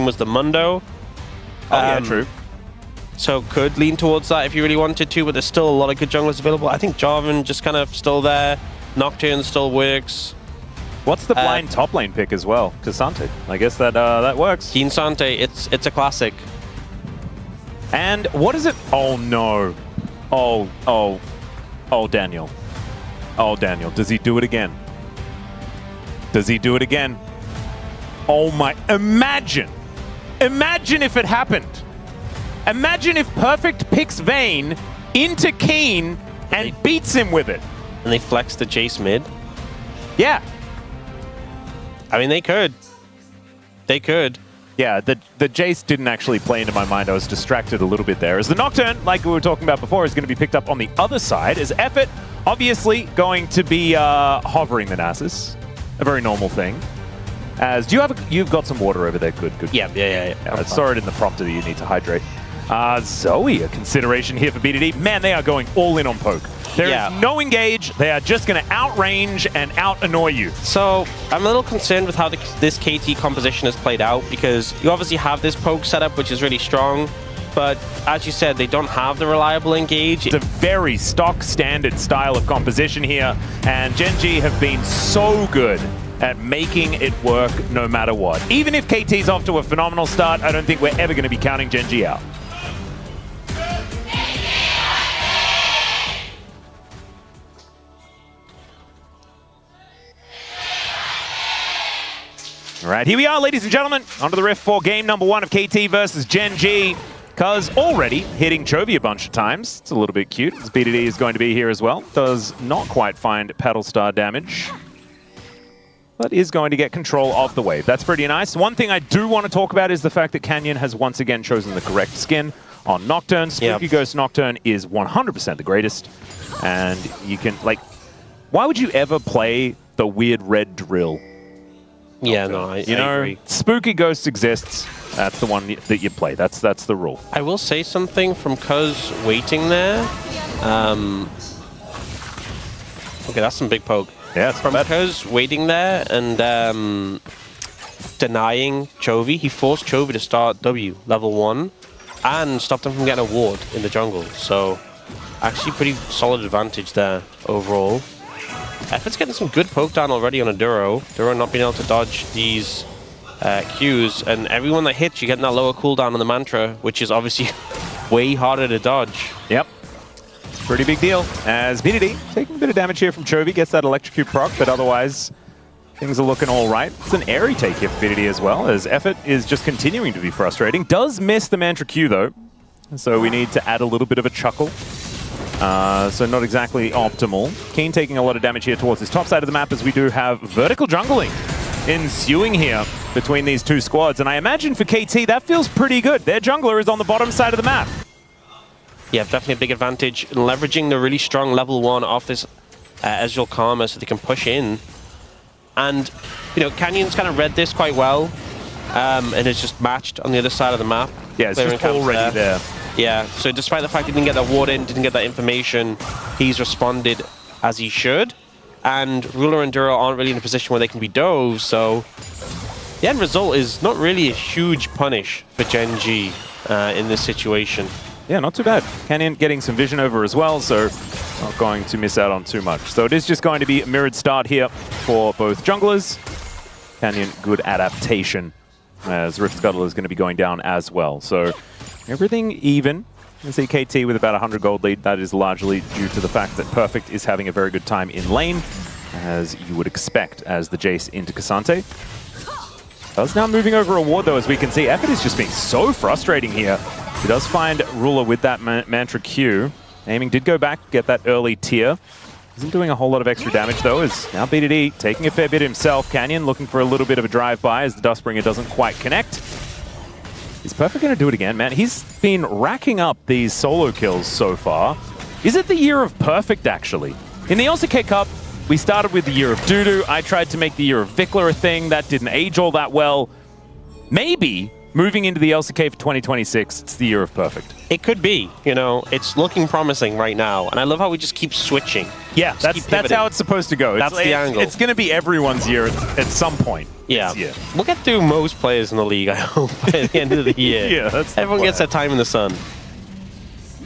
was the Mundo. Oh, yeah, true. So could lean towards that if you really wanted to, but there's still a lot of good junglers available. I think Jarvan just kind of still there. Nocturne still works. What's the blind top lane pick as well? K'Sante. I guess that that works. K'Sante, it's a classic. And what is it? Oh no. Oh, Daniel. Oh, Daniel. Does he do it again? Does he do it again? Oh my, imagine if it happened. Imagine if Perfect picks Vayne into Keen and beats him with it. And they flex the Jace mid. Yeah. I mean, they could. They could. Yeah, the Jace didn't actually play into my mind. I was distracted a little bit there. As the Nocturne, like we were talking about before, is going to be picked up on the other side. As Effort, obviously going to be hovering the Nasus. A very normal thing. As you've got some water over there. Good. Yeah. I saw it in the prompter that you need to hydrate. Zoe, a consideration here for BDD. Man, they are going all in on poke. There is no engage. They are just going to outrange and out-annoy you. So I'm a little concerned with how this KT composition has played out, because you obviously have this poke setup, which is really strong. But as you said, they don't have the reliable engage. It's a very stock standard style of composition here. And GenG have been so good at making it work no matter what. Even if KT's off to a phenomenal start, I don't think we're ever going to be counting GenG out. All right, here we are, ladies and gentlemen, onto the Rift for game number 1 of KT versus GenG. Cuz already hitting Chovy a bunch of times. It's a little bit cute, as BDD is going to be here as well. Does not quite find Paddle Star damage, but is going to get control of the wave. That's pretty nice. One thing I do want to talk about is the fact that Canyon has once again chosen the correct skin on Nocturne. Spooky Ghost Nocturne is 100% the greatest. And you can, like, why would you ever play the weird red drill? Yeah, no, I agree. Spooky Ghost exists. That's the one that you play. That's the rule. I will say something from Cuz waiting there. Okay, that's some big poke. Yeah, it's from Cuz waiting there and denying Chovy. He forced Chovy to start W level 1 and stopped him from getting a ward in the jungle. So actually pretty solid advantage there overall. Effort's getting some good poke down already on a Duro. Duro not being able to dodge these Qs, and everyone that hits, you're getting that lower cooldown on the Mantra, which is obviously way harder to dodge. Yep. Pretty big deal. As BDD taking a bit of damage here from Chovy, gets that Electrocute proc, but otherwise things are looking all right. It's an airy take here for BDD as well, as Effort is just continuing to be frustrating. Does miss the Mantra Q though, so we need to add a little bit of a chuckle. So not exactly optimal. Keen taking a lot of damage here towards this top side of the map, as we do have vertical jungling ensuing here between these two squads. And I imagine for KT, that feels pretty good. Their jungler is on the bottom side of the map. Yeah, definitely a big advantage in leveraging the really strong level 1 off this Ezreal Karma so they can push in. And, you know, Canyon's kind of read this quite well and is just matched on the other side of the map. Yeah, it's just already there. Yeah, so despite the fact he didn't get that ward in, didn't get that information, he's responded as he should. And Ruler and Duro aren't really in a position where they can be dove, so the end result is not really a huge punish for GenG in this situation. Yeah, not too bad. Canyon getting some vision over as well, so not going to miss out on too much. So it is just going to be a mirrored start here for both junglers. Canyon, good adaptation, as Rift Scuttle is going to be going down as well. So everything even. You can see KT with about 100 gold lead. That is largely due to the fact that Perfect is having a very good time in lane, as you would expect, as the Jace into K'Sante. Does now moving over a ward, though, as we can see. Effort is just being so frustrating here. He does find Ruler with that Mantra Q. Aiming did go back, get that early tier. Isn't doing a whole lot of extra damage, though, as now BDD taking a fair bit himself. Canyon looking for a little bit of a drive-by, as the Dustbringer doesn't quite connect. Is Perfect going to do it again, man? He's been racking up these solo kills so far. Is it the year of Perfect, actually? In the LCK Cup, we started with the year of Dudu. I tried to make the year of Vikler a thing. That didn't age all that well. Maybe moving into the LCK for 2026, it's the year of perfect. It could be, you know, it's looking promising right now. And I love how we just keep switching. Yeah, that's how it's supposed to go. That's the angle. It's going to be everyone's year at some point. Yeah. We'll get through most players in the league, I hope, by the end of the year. Yeah, that's everyone gets their time in the sun.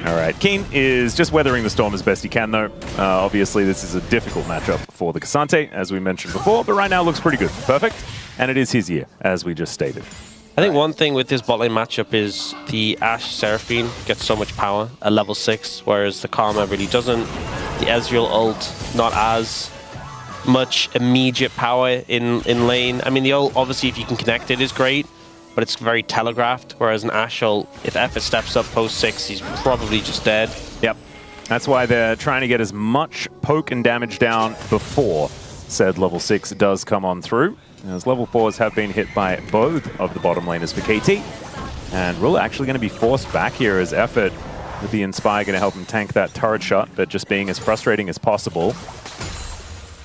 All right, Keen is just weathering the storm as best he can, though. Obviously, this is a difficult matchup for the Cassante, as we mentioned before, but right now looks pretty good. Perfect, and it is his year, as we just stated. I think one thing with this bot lane matchup is the Ashe Seraphine gets so much power at level 6, whereas the Karma really doesn't. The Ezreal ult, not as much immediate power in lane. I mean, the ult, obviously, if you can connect it, is great, but it's very telegraphed, whereas an Ashe ult, if Effort steps up post 6, he's probably just dead. Yep. That's why they're trying to get as much poke and damage down before said level 6 does come on through. As level 4s have been hit by both of the bottom laners for KT. And Rula actually going to be forced back here as Effort with the Inspire going to help him tank that turret shot, but just being as frustrating as possible.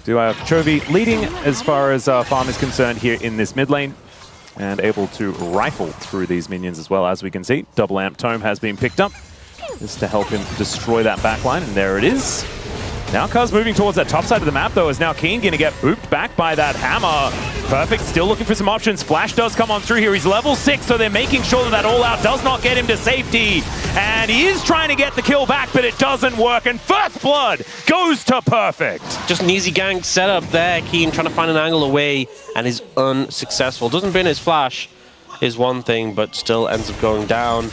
Do have Chovy leading as far as farm is concerned here in this mid lane, and able to rifle through these minions as well, as we can see. Double Amp Tome has been picked up just to help him destroy that backline, and there it is. Now Cuz moving towards that top side of the map, though, is now Keen going to get booped back by that hammer. Perfect, still looking for some options. Flash does come on through here. He's level 6, so they're making sure that that all-out does not get him to safety. And he is trying to get the kill back, but it doesn't work, and First Blood goes to Perfect. Just an easy gank setup there. Keen trying to find an angle away, and is unsuccessful. Doesn't burn his flash is one thing, but still ends up going down.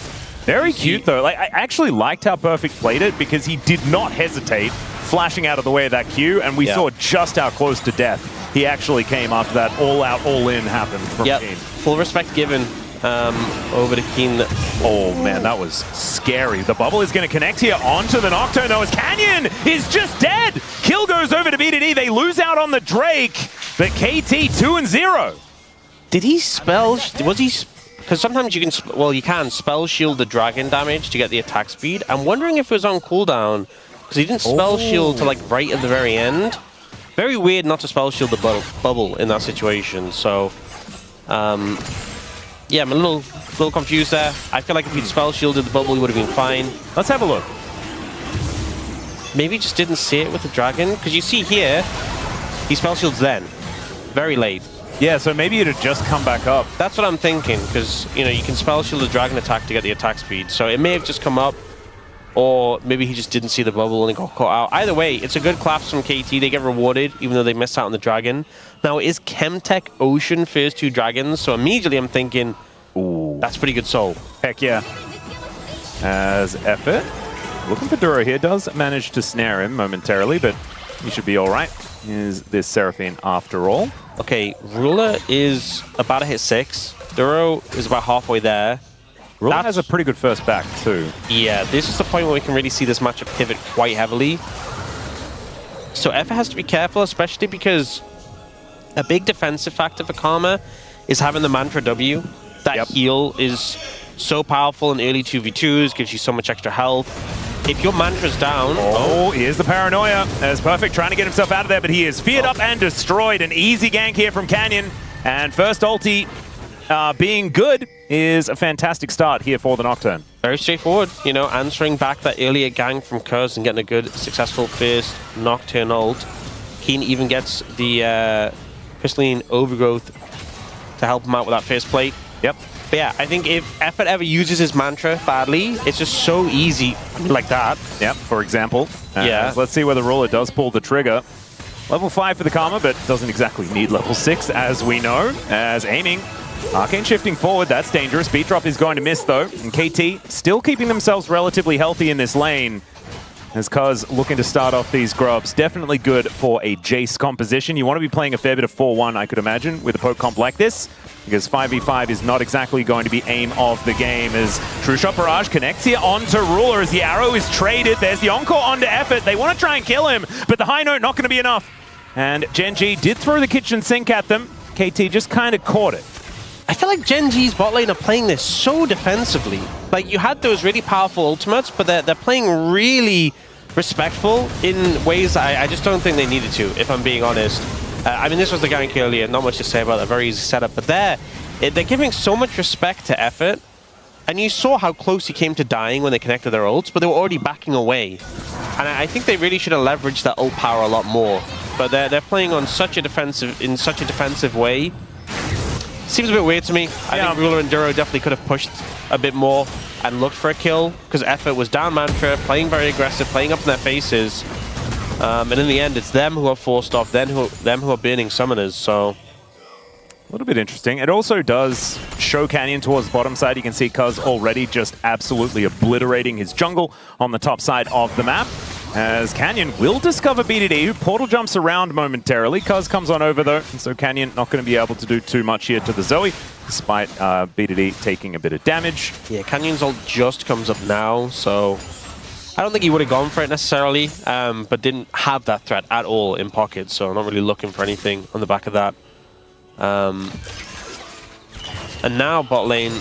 Very cute, though. Like, I actually liked how Perfect played it, because he did not hesitate flashing out of the way of that Q, and we saw just how close to death he actually came after that all-out, all-in happened from Keen. Full respect given over to Keen. Oh, man, that was scary. The bubble is going to connect here onto the Nocturne, though, as Canyon is just dead. Kill goes over to BDD. They lose out on the Drake, but KT 2-0. Did he spell... Was he... Because sometimes you can... Well, you can spell shield the dragon damage to get the attack speed. I'm wondering if it was on cooldown, because he didn't spell shield to, like, right at the very end. Very weird not to spell shield the bubble in that situation. So, yeah, I'm a little confused there. I feel like if he'd spell shielded the bubble, he would have been fine. Let's have a look. Maybe he just didn't see it with the dragon. Because you see here, he spell shields then. Very late. Yeah, so maybe it had just come back up. That's what I'm thinking, because, you know, you can spell shield the dragon attack to get the attack speed. So it may have just come up, or maybe he just didn't see the bubble and he got caught out. Either way, it's a good collapse from KT. They get rewarded, even though they missed out on the dragon. Now, it is Chemtech Ocean first 2 dragons, so immediately I'm thinking, ooh, that's pretty good soul. Heck yeah. As Effort, looking for Duro here, does manage to snare him momentarily, but he should be all right. Is this Seraphine after all? Okay, Ruler is about to hit 6. Duro is about halfway there. Ruler has a pretty good first back, too. Yeah, this is the point where we can really see this matchup pivot quite heavily. So Effort has to be careful, especially because a big defensive factor for Karma is having the Mantra W. That heal is so powerful in early 2v2s, gives you so much extra health. If your Mantra's down... Oh, here's the paranoia. There's Perfect trying to get himself out of there, but he is feared up and destroyed. An easy gank here from Canyon. And first ulti being good is a fantastic start here for the Nocturne. Very straightforward, you know, answering back that earlier gank from Kuz and getting a good, successful first Nocturne ult. Keen even gets the Crystalline Overgrowth to help him out with that first plate. Yep. But yeah, I think if Effort ever uses his Mantra badly, it's just so easy, like that. Yep, for example. Yeah. Let's see whether Ruler does pull the trigger. Level 5 for the Karma, but doesn't exactly need level 6, as we know. As aiming, Arcane shifting forward, that's dangerous. Beat Drop is going to miss, though. And KT still keeping themselves relatively healthy in this lane. As Kuz looking to start off these grubs. Definitely good for a Jace composition. You want to be playing a fair bit of 4-1, I could imagine, with a poke comp like this. Because 5v5 is not exactly going to be aim of the game. As True Shot Barrage connects here onto Ruler as the arrow is traded. There's the Encore onto Effort. They want to try and kill him, but the high note not going to be enough. And Gen G did throw the kitchen sink at them. KT just kind of caught it. I feel like Gen G's bot lane are playing this so defensively. Like, you had those really powerful ultimates, but they're playing really respectful in ways I just don't think they needed to, if I'm being honest. I mean, this was the gank earlier, not much to say about a very easy setup, but there, they're giving so much respect to Effort, and you saw how close he came to dying when they connected their ults, but they were already backing away. And I think they really should have leveraged that ult power a lot more. But they're playing on such a defensive way. Seems a bit weird to me. I think Ruler and Duro definitely could have pushed a bit more and looked for a kill, because Effort was down Mantra, playing very aggressive, playing up in their faces. And in the end, it's them who are forced off, them who are burning summoners, so... A little bit interesting. It also does show Canyon towards the bottom side. You can see Cuz already just absolutely obliterating his jungle on the top side of the map. As Canyon will discover BDD, who portal jumps around momentarily. Cuz comes on over though, and so Canyon not going to be able to do too much here to the Zoe, despite BDD taking a bit of damage. Yeah, Canyon's ult just comes up now, so... I don't think he would have gone for it necessarily, but didn't have that threat at all in pocket, so I'm not really looking for anything on the back of that. And now bot lane,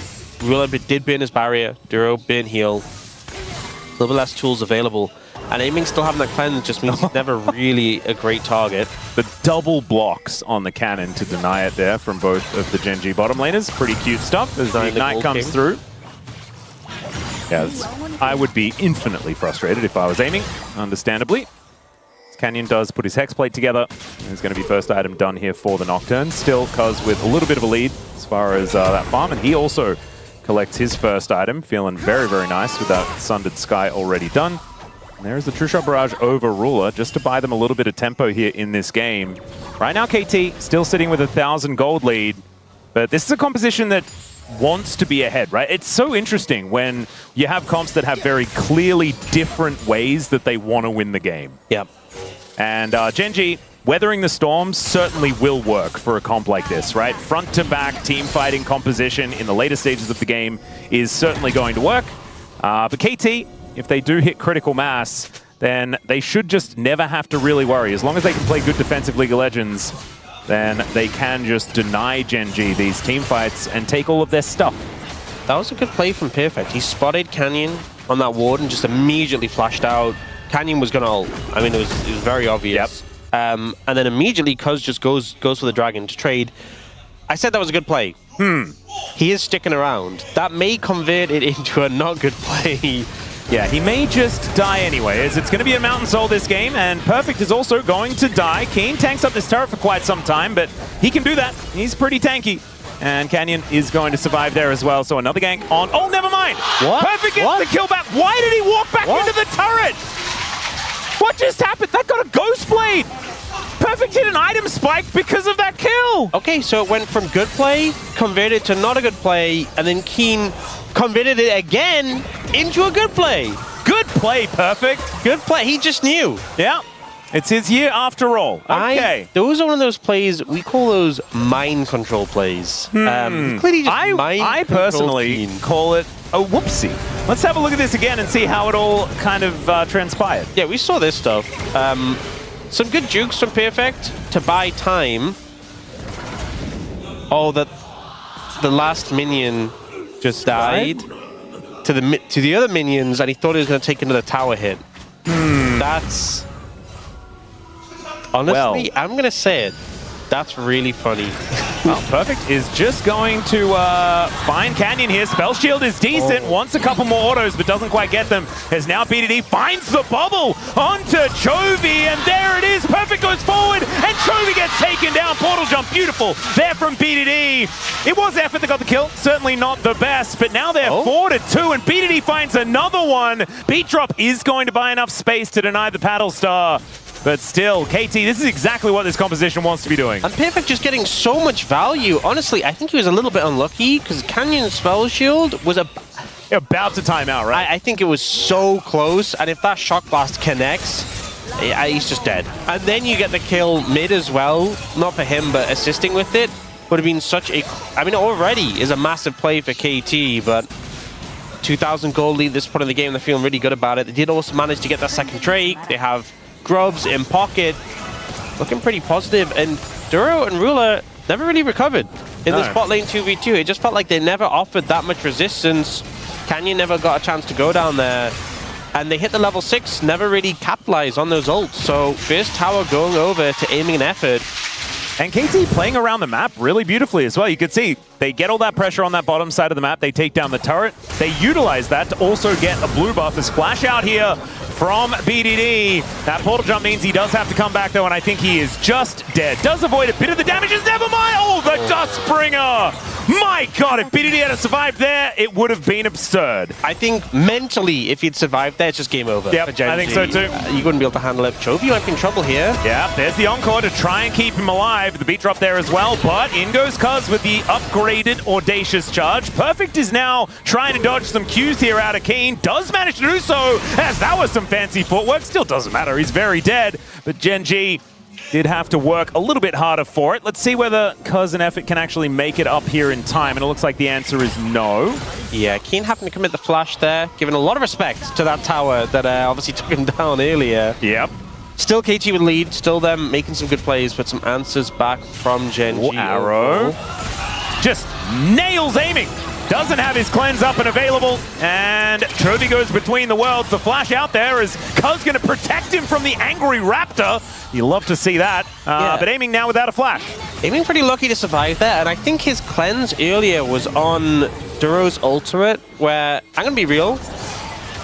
Ruler did burn his barrier, Duro burn heal, a little bit less tools available, and aiming still having that cleanse just means he's never really a great target. The double blocks on the cannon to deny it there from both of the Gen G bottom laners, pretty cute stuff as the Ignite comes through. Yeah, I would be infinitely frustrated if I was aiming, understandably. Canyon does put his Hex Plate together. There's going to be first item done here for the Nocturne. Still, Cuz with a little bit of a lead as far as that farm. And he also collects his first item, feeling very, very nice with that Sundered Sky already done. And there's the True Shot Barrage over Ruler, just to buy them a little bit of tempo here in this game. Right now, KT still sitting with a 1,000 gold lead. But this is a composition that wants to be ahead, right? It's so interesting when you have comps that have very clearly different ways that they want to win the game. Yep. And Gen G, weathering the storms certainly will work for a comp like this, right? Front-to-back team fighting composition in the later stages of the game is certainly going to work. But KT, if they do hit critical mass, then they should just never have to really worry. As long as they can play good defensive League of Legends, then they can just deny Gen G these team fights and take all of their stuff. That was a good play from Perfect. He spotted Canyon on that ward and just immediately flashed out. Canyon was going to ult. I mean, it was very obvious. Yep. And then immediately Cuz just goes for the dragon to trade. I said that was a good play. He is sticking around. That may convert it into a not good play. Yeah, he may just die anyway, as it's going to be a Mountain Soul this game, and Perfect is also going to die. Keen tanks up this turret for quite some time, but he can do that. He's pretty tanky. And Canyon is going to survive there as well, so another gank on... Oh, never mind! What? Perfect gets the kill back. Why did he walk back into the turret? What just happened? That got a Ghost Blade! Perfect hit an item spike because of that kill! Okay, so it went from good play, converted to not a good play, and then Keen converted it again into a good play. Good play, Perfect. Good play. He just knew. Yeah. It's his year after all. Okay. Those are one of those plays, we call those mind control plays. Clearly just I personally call it a whoopsie. Let's have a look at this again and see how it all kind of transpired. Yeah, we saw this stuff. Some good jukes from Perfect to buy time. Oh, the last minion just died to the other minions, and he thought he was going to take another tower hit. That's... Honestly, I'm going to say it. That's really funny. Well, Perfect is just going to find Canyon here. Spell Shield is decent. Wants a couple more autos, but doesn't quite get them. As now BDD finds the bubble onto Chovy, and there it is. Perfect goes forward, and Chovy gets taken down. Portal jump, beautiful. There from BDD. It was Effort that got the kill. Certainly not the best, but now they're 4-2, and BDD finds another one. Beat Drop is going to buy enough space to deny the Paddle Star. But still, KT, this is exactly what this composition wants to be doing. And Perfect just getting so much value. Honestly, I think he was a little bit unlucky because Canyon's Spell Shield was about to time out, right? I think it was so close, and if that Shock Blast connects, he's just dead. And then you get the kill mid as well. Not for him, but assisting with it would have been such a... I mean, already is a massive play for KT, but 2,000 gold lead this point of the game. They're feeling really good about it. They did also manage to get that second Drake. They have Grubs in pocket, looking pretty positive, and Duro and Ruler never really recovered in this bot lane 2v2. It just felt like they never offered that much resistance. Canyon never got a chance to go down there, and they hit the level 6, never really capitalized on those ults. So first tower going over to aiming an Effort. And KT playing around the map really beautifully as well. You could see They get all that pressure on that bottom side of the map. They take down the turret. They utilize that to also get a blue buff. As Flash out here from BDD. That portal jump means he does have to come back, though, and I think he is just dead. Does avoid a bit of the damage. Never mind. Oh, the Dustbringer. My God, if BDD had survived there, it would have been absurd. I think mentally, if he'd survived there, it's just game over. Yep, I think so too. You wouldn't be able to handle it. Chovy might be in trouble here. Yeah, there's the Encore to try and keep him alive. The beat drop there as well, but in goes Cuz with the upgraded Audacious Charge. Perfect is now trying to dodge some Qs here out of Keen. Does manage to do so, as that was some fancy footwork. Still doesn't matter, he's very dead. But GenG did have to work a little bit harder for it. Let's see whether Cuz and Effort can actually make it up here in time, and it looks like the answer is no. Yeah, Keen happened to commit the flash there, giving a lot of respect to that tower that obviously took him down earlier. Yep. Still KT with lead, still them making some good plays, but some answers back from GenG. Arrow. Just nails aiming. Doesn't have his cleanse up and available, and Chovy goes between the worlds. The flash out there is Cuz going to protect him from the angry Raptor. You love to see that, but aiming now without a flash. Aiming pretty lucky to survive there, and I think his cleanse earlier was on Duro's ultimate, where, I'm going to be real,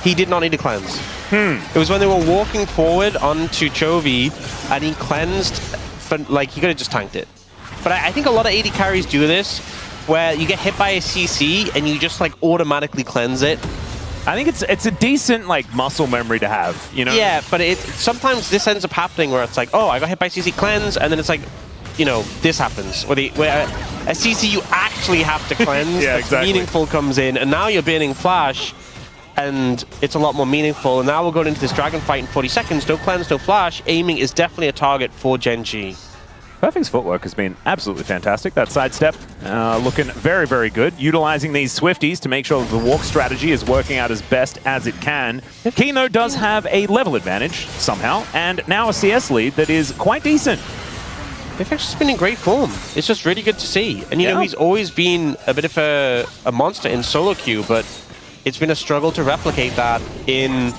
he did not need a cleanse. It was when they were walking forward onto Chovy, and he cleansed, but like, he could have just tanked it. But I think a lot of AD carries do this, where you get hit by a CC and you just like automatically cleanse it. I think it's a decent like muscle memory to have, you know? Yeah, but sometimes this ends up happening where it's like, oh, I got hit by CC cleanse, and then it's like, you know, this happens. Where a CC you actually have to cleanse, yeah, exactly. Meaningful comes in, and now you're banning flash, and it's a lot more meaningful. And now we're going into this dragon fight in 40 seconds, no cleanse, no flash. Aiming is definitely a target for GenG. Perfect's footwork has been absolutely fantastic. That sidestep looking very, very good. Utilizing these Swifties to make sure that the walk strategy is working out as best as it can. Keen, though, does have a level advantage somehow, and now a CS lead that is quite decent. They've actually been in great form. It's just really good to see. And, you know, he's always been a bit of a monster in solo queue, but it's been a struggle to replicate that in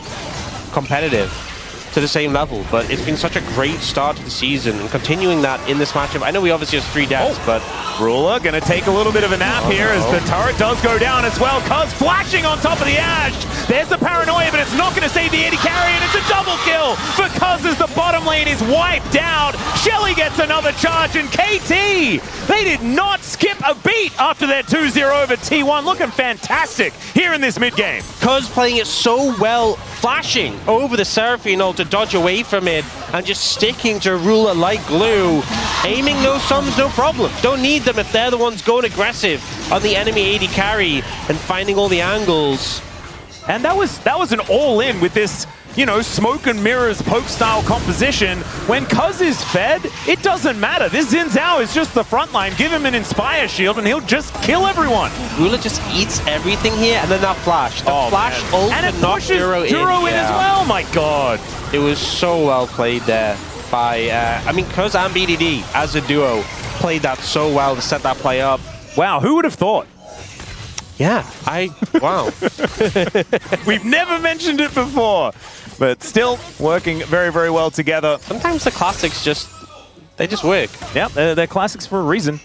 competitive to the same level. But it's been such a great start to the season, and continuing that in this matchup. I know we obviously have 3 deaths, but Ruler gonna take a little bit of a nap here as the turret does go down as well. Cuz flashing on top of the Ash. There's the paranoia, but it's not gonna save the AD carry, and it's a double kill for Cuz as the bottom lane is wiped out. Shelly gets another charge, and KT, they did not skip a beat after their 2-0 over T1. Looking fantastic here in this mid game. Cuz playing it so well, flashing over the Seraphine ult to dodge away from it, and just sticking to Ruler like glue. Aiming no sums, no problem. Don't need them if they're the ones going aggressive on the enemy AD carry and finding all the angles. And that was an all-in with this, you know, smoke and mirrors poke-style composition. When Cuz is fed, it doesn't matter. This Xin Zhao is just the front line. Give him an Inspire shield and he'll just kill everyone. Ruler just eats everything here, and then that flash. The flash ult and it knocked Duro in as well. My God. It was so well played there by, I mean, Cuz and BDD as a duo played that so well to set that play up. Wow, who would have thought? Yeah, wow. We've never mentioned it before, but still working very, very well together. Sometimes the classics they just work. Yeah, they're classics for a reason.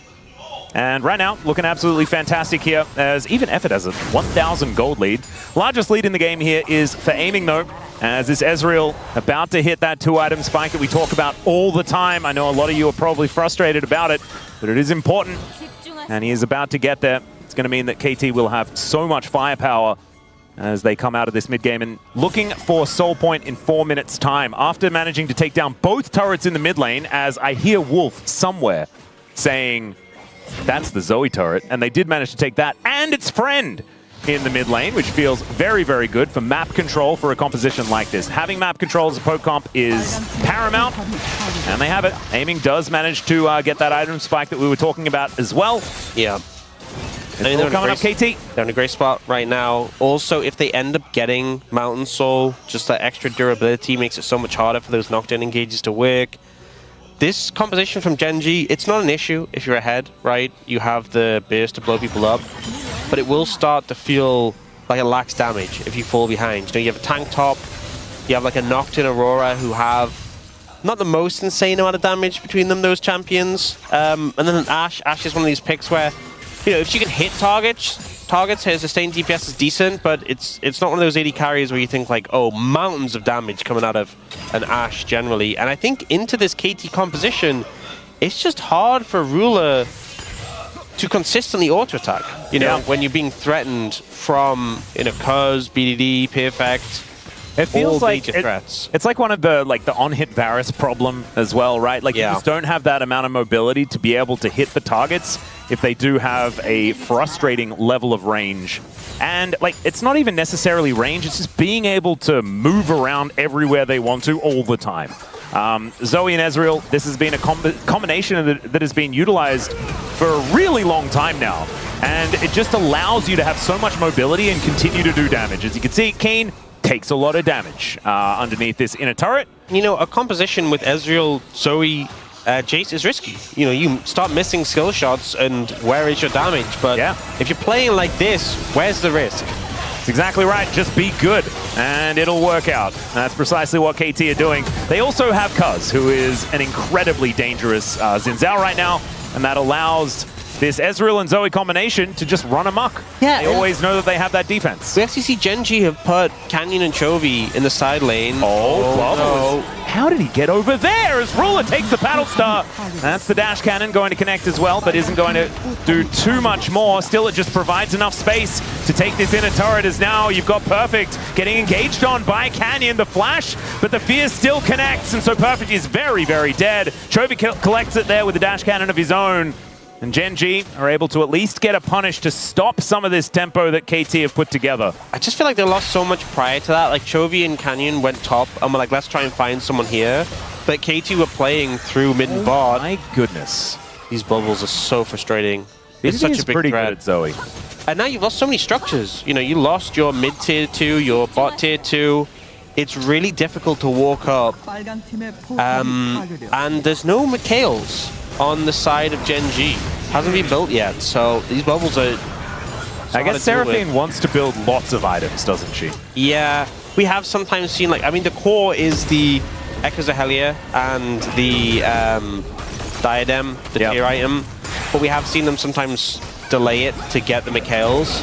And right now, looking absolutely fantastic here, as even Effort has a 1,000 gold lead. Largest lead in the game here is for aiming, though, as this Ezreal about to hit that 2-item spike that we talk about all the time. I know a lot of you are probably frustrated about it, but it is important, and he is about to get there. It's going to mean that KT will have so much firepower as they come out of this mid-game, and looking for Soul Point in 4 minutes' time after managing to take down both turrets in the mid lane, as I hear Wolf somewhere saying that's the Zoe turret, and they did manage to take that and its friend in the mid lane, which feels very, very good for map control for a composition like this. Having map control as a poke comp is paramount, and they have it. Aiming does manage to get that item spike that we were talking about as well. Yeah. They're coming up, KT. They're in a great spot right now. Also, if they end up getting Mountain Soul, just that extra durability makes it so much harder for those knockdown engages to work. This composition from GenG, it's not an issue if you're ahead, right? You have the burst to blow people up, but it will start to feel like it lacks damage if you fall behind. You know, you have a tank top, you have like a knocked-in Aurora who have not the most insane amount of damage between them, those champions. And then Ashe is one of these picks where if you can hit targets, his sustained DPS is decent, but it's not one of those AD carries where you think like, oh, mountains of damage coming out of an Ashe generally. And I think into this KT composition, it's just hard for Ruler to consistently auto-attack, when you're being threatened from, Cuz, BDD, Perfect. It feels like threats. It's like one of the on-hit Varus problem as well, right? Like you just don't have that amount of mobility to be able to hit the targets if they do have a frustrating level of range. And it's not even necessarily range, it's just being able to move around everywhere they want to all the time. Zoe and Ezreal, this has been a combination that has been utilized for a really long time now. And it just allows you to have so much mobility and continue to do damage. As you can see, Keen takes a lot of damage underneath this inner turret. A composition with Ezreal, Zoe, Jace is risky. You start missing skill shots and where is your damage? But if you're playing like this, where's the risk? That's exactly right. Just be good and it'll work out. That's precisely what KT are doing. They also have Cuz, who is an incredibly dangerous Xin Zhao right now, and that allows this Ezreal and Zoe combination to just run amok. Yeah, they always know that they have that defense. We actually see Genji have put Canyon and Chovy in the side lane. No. How did he get over there as Ruler takes the Battle Star? That's the dash cannon going to connect as well, but isn't going to do too much more. Still, it just provides enough space to take this inner turret as now you've got Perfect getting engaged on by Canyon, the flash, but the Fear still connects, and so Perfect is very, very dead. Chovy collects it there with the dash cannon of his own. And Genji are able to at least get a punish to stop some of this tempo that KT have put together. I just feel like they lost so much prior to that. Like Chovy and Canyon went top and were like, let's try and find someone here. But KT were playing through mid and bot. My goodness. These bubbles are so frustrating. It's such a big pretty threat. good at Zoe. And now you've lost so many structures. You lost your mid tier 2, your bot tier 2. It's really difficult to walk up. And there's no Mikhails on the side of Genji. Hasn't been built yet, so these bubbles are... I guess Seraphine wants to build lots of items, doesn't she? Yeah, we have sometimes seen, the core is the Echoes of Helia and the Diadem, the tier item, but we have seen them sometimes delay it to get the Mikhails.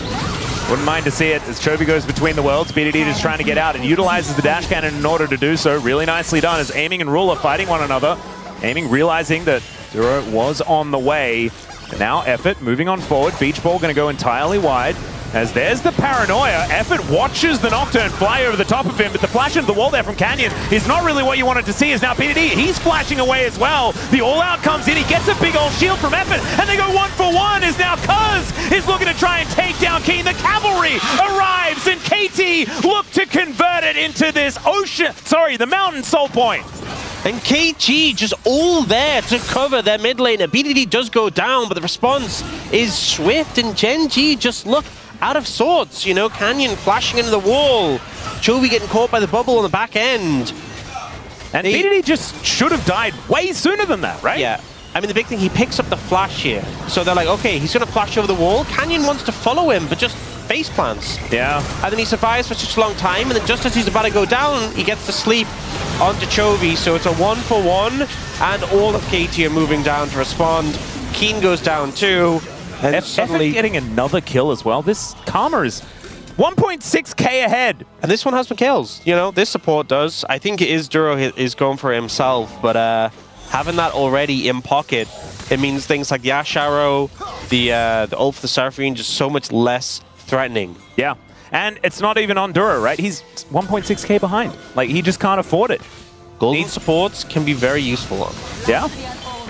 Wouldn't mind to see it as Chovy goes between the worlds. BDD just trying to get out and utilizes the dash cannon in order to do so. Really nicely done as Aiming and Ruler fighting one another. Aiming realizing that Duro was on the way. And now Effort moving on forward. Beach Ball going to go entirely wide. As there's the paranoia. Effort watches the Nocturne fly over the top of him, but the flash into the wall there from Canyon is not really what you wanted to see. Is now BDD, he's flashing away as well. The all-out comes in, he gets a big old shield from Effort, and they go 1-for-1 as now Cuz is looking to try and take down Keen. The cavalry arrives, and KT look to convert it into this the mountain soul point. And KT just all there to cover their mid laner. BDD does go down, but the response is swift, and Genji just look out of sorts. Canyon flashing into the wall. Chovy getting caught by the bubble on the back end. And BDD just should have died way sooner than that, right? Yeah. I mean, the big thing, he picks up the flash here. So they're like, okay, he's going to flash over the wall. Canyon wants to follow him, but just face plants. Yeah. And then he survives for such a long time, and then just as he's about to go down, he gets to sleep onto Chovy. So it's a 1-for-1, and all of KT are moving down to respond. Keen goes down too. And suddenly getting another kill as well. This Karma is 1.6k ahead. And this one has Mikhails. This support does. I think it is Duro is going for himself, but having that already in pocket, it means things like the Ash Arrow, the ult for the Seraphine, just so much less threatening. Yeah. And it's not even on Duro, right? He's 1.6k behind. He just can't afford it. Golden supports can be very useful on. Yeah.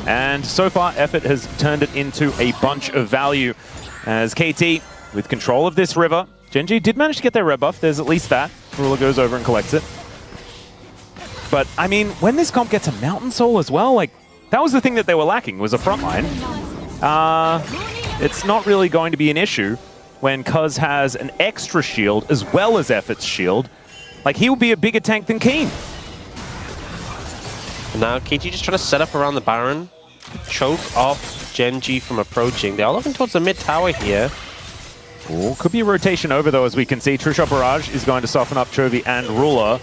And so far, Effort has turned it into a bunch of value as KT, with control of this river. Genji did manage to get their red buff. There's at least that. Ruler goes over and collects it. But, I mean, when this comp gets a Mountain Soul as well, that was the thing that they were lacking, was a frontline. It's not really going to be an issue when Cuz has an extra shield as well as Effort's shield. He will be a bigger tank than Keen. And now KT just trying to set up around the Baron, choke off Genji from approaching. They are looking towards the mid tower here. Ooh, could be a rotation over though, as we can see. True Shot Barrage is going to soften up Chovy and Ruler.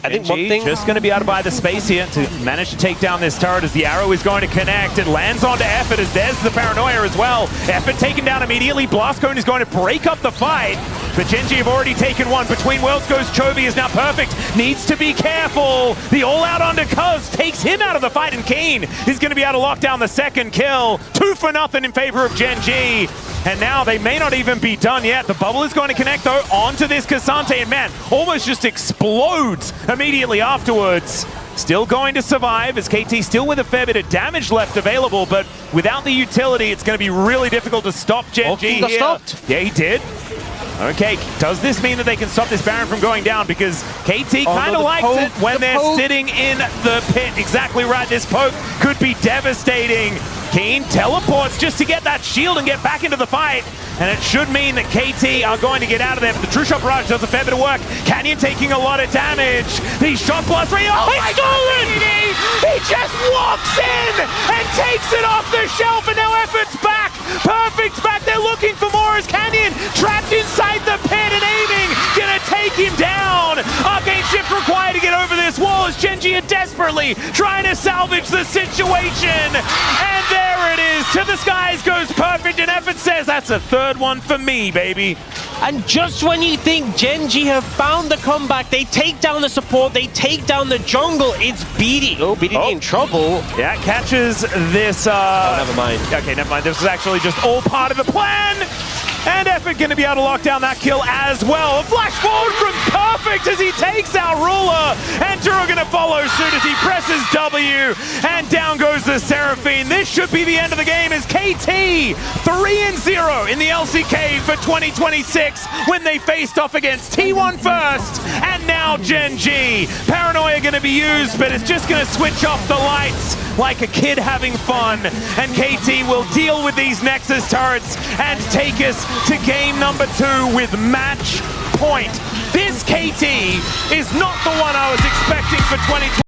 I think one thing... just going to be able to buy the space here to manage to take down this turret as the arrow is going to connect. It lands onto Effort as there's the paranoia as well. Effort taken down immediately. Blast Cone is going to break up the fight. But Gen G have already taken one. Between Worlds goes Chovy is now perfect. Needs to be careful. The all-out onto Cuz takes him out of the fight, and Keen is going to be able to lock down the second kill. 2-0 in favor of Gen G. And now they may not even be done yet. The bubble is going to connect, though, onto this Cassante. And man, almost just explodes immediately afterwards. Still going to survive as KT still with a fair bit of damage left available, but without the utility, it's going to be really difficult to stop Gen G here. Stopped. Yeah, he did. Okay, does this mean that they can stop this Baron from going down? Because KT kind of likes it when they're sitting in the pit. Exactly right, this poke could be devastating. Keen teleports just to get that shield and get back into the fight. And it should mean that KT are going to get out of there, but the True Shot Barrage does a fair bit of work. Canyon taking a lot of damage. The Shot Blast Ray, oh my God! He just walks in and takes it off the shelf, and now Effort's back. Perfect's back. They're looking for more as Canyon trapped inside the pit and aiming. Gonna take him down. Arcane Shift required to get over this wall as Gen G are desperately trying to salvage the situation. And there it is. To the skies goes Perfect, and Effort says that's a third one for me, baby. And just when you think Gen G have found the comeback, they take down the support, they take down the jungle. It's BD. Oh, BD in trouble. Yeah, catches this. Never mind. Okay, never mind. This is actually just all part of the plan. And Effort going to be able to lock down that kill as well. A flash forward from Perfect as he takes out Ruler. And Turo going to follow suit as he presses W. And down goes the Seraphine. This should be the end of the game as KT 3-0 in the LCK for 2026 when they faced off against T1 first. And now Gen G. Paranoia going to be used, but it's just going to switch off the lights like a kid having fun. And KT will deal with these Nexus turrets and take us to game number 2 with match point. This KT is not the one I was expecting for 2020.